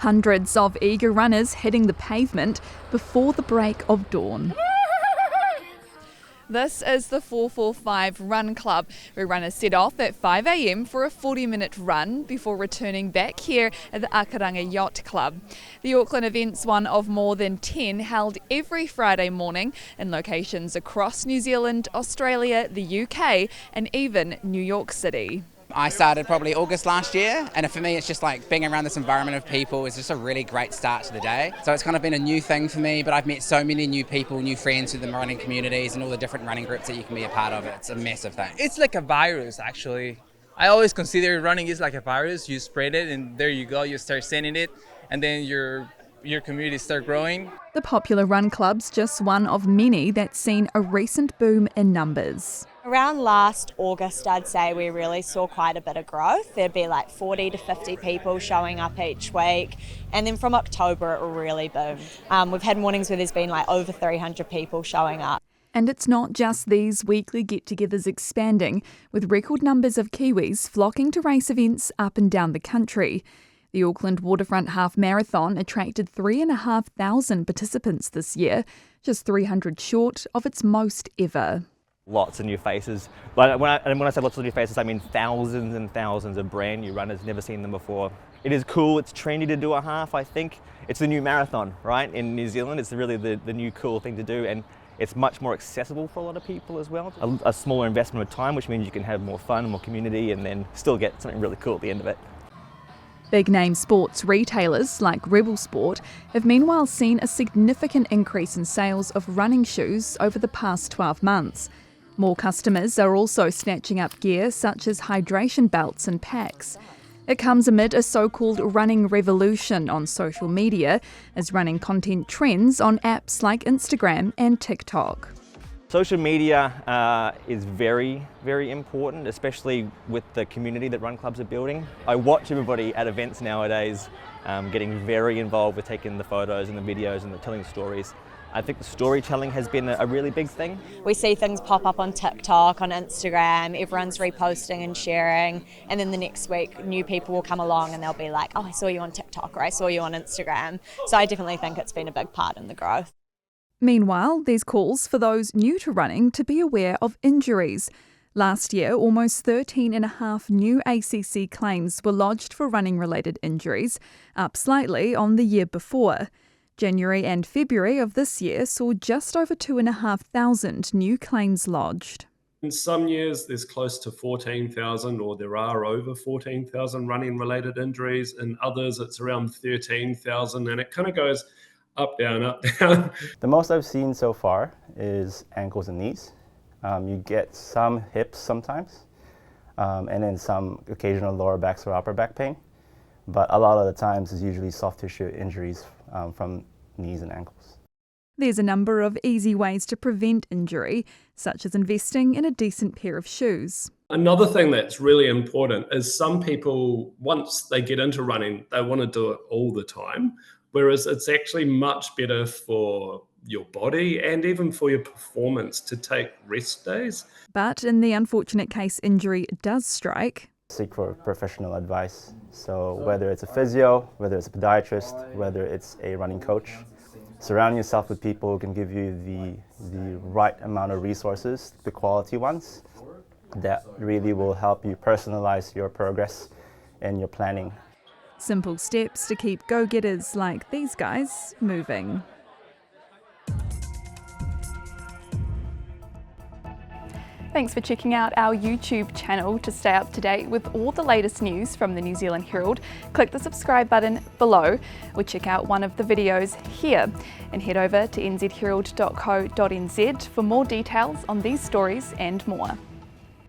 Hundreds of eager runners hitting the pavement before the break of dawn. This is the 445 Run Club, where runners set off at 5 a.m. for a 40-minute run before returning back here at the Akaranga Yacht Club. The Auckland event's one of more than 10 held every Friday morning in locations across New Zealand, Australia, the UK and even New York City. I started probably August last year, and for me it's just like being around this environment of people is just a really great start to the day. So it's kind of been a new thing for me, but I've met so many new people, new friends through the running communities and all the different running groups that you can be a part of. It's a massive thing. It's like a virus, actually. I always consider running is like a virus. You spread it and there you go, you start sending it, and then your community start growing. The popular run club's just one of many that's seen a recent boom in numbers. Around last August, I'd say we really saw quite a bit of growth. There'd be like 40 to 50 people showing up each week. And then from October, it really boomed. We've had mornings where there's been like over 300 people showing up. And it's not just these weekly get-togethers expanding, with record numbers of Kiwis flocking to race events up and down the country. The Oakland Waterfront Half Marathon attracted 3,500 participants this year, just 300 short of its most ever. Lots of new faces. But when I say lots of new faces, I mean thousands and thousands of brand new runners, never seen them before. It is cool, it's trendy to do a half, I think. It's the new marathon, right? In New Zealand, it's really the new cool thing to do, and it's much more accessible for a lot of people as well. A smaller investment of time, which means you can have more fun, more community, and then still get something really cool at the end of it. Big-name sports retailers like Riel Sport have meanwhile seen a significant increase in sales of running shoes over the past 12 months. More customers are also snatching up gear such as hydration belts and packs. It comes amid a so-called running revolution on social media as running content trends on apps like Instagram and TikTok. Social media is very, very important, especially with the community that run clubs are building. I watch everybody at events nowadays getting very involved with taking the photos and the videos and the telling stories. I think the storytelling has been a really big thing. We see things pop up on TikTok, on Instagram, everyone's reposting and sharing, and then the next week new people will come along and they'll be like, oh, I saw you on TikTok or I saw you on Instagram. So I definitely think it's been a big part in the growth. Meanwhile, there's calls for those new to running to be aware of injuries. Last year, almost 13.5 new ACC claims were lodged for running-related injuries, up slightly on the year before. January and February of this year saw just over 2,500 new claims lodged. In some years, there's close to 14,000, or there are over 14,000 running-related injuries. In others, it's around 13,000, and it kind of goes up, down, up, down. The most I've seen so far is ankles and knees. You get some hips sometimes, and then some occasional lower backs or upper back pain. But a lot of the times it's usually soft tissue injuries from knees and ankles. There's a number of easy ways to prevent injury, such as investing in a decent pair of shoes. Another thing that's really important is some people, once they get into running, they want to do it all the time, whereas it's actually much better for your body and even for your performance to take rest days. But in the unfortunate case injury does strike, Seek for professional advice. So whether it's a physio, whether it's a podiatrist, whether it's a running coach, surround yourself with people who can give you the right amount of resources, the quality ones, that really will help you personalize your progress and your planning. Simple steps to keep go-getters like these guys moving. Thanks for checking out our YouTube channel. To stay up to date with all the latest news from the New Zealand Herald, click the subscribe button below or check out one of the videos here, and head over to nzherald.co.nz for more details on these stories and more.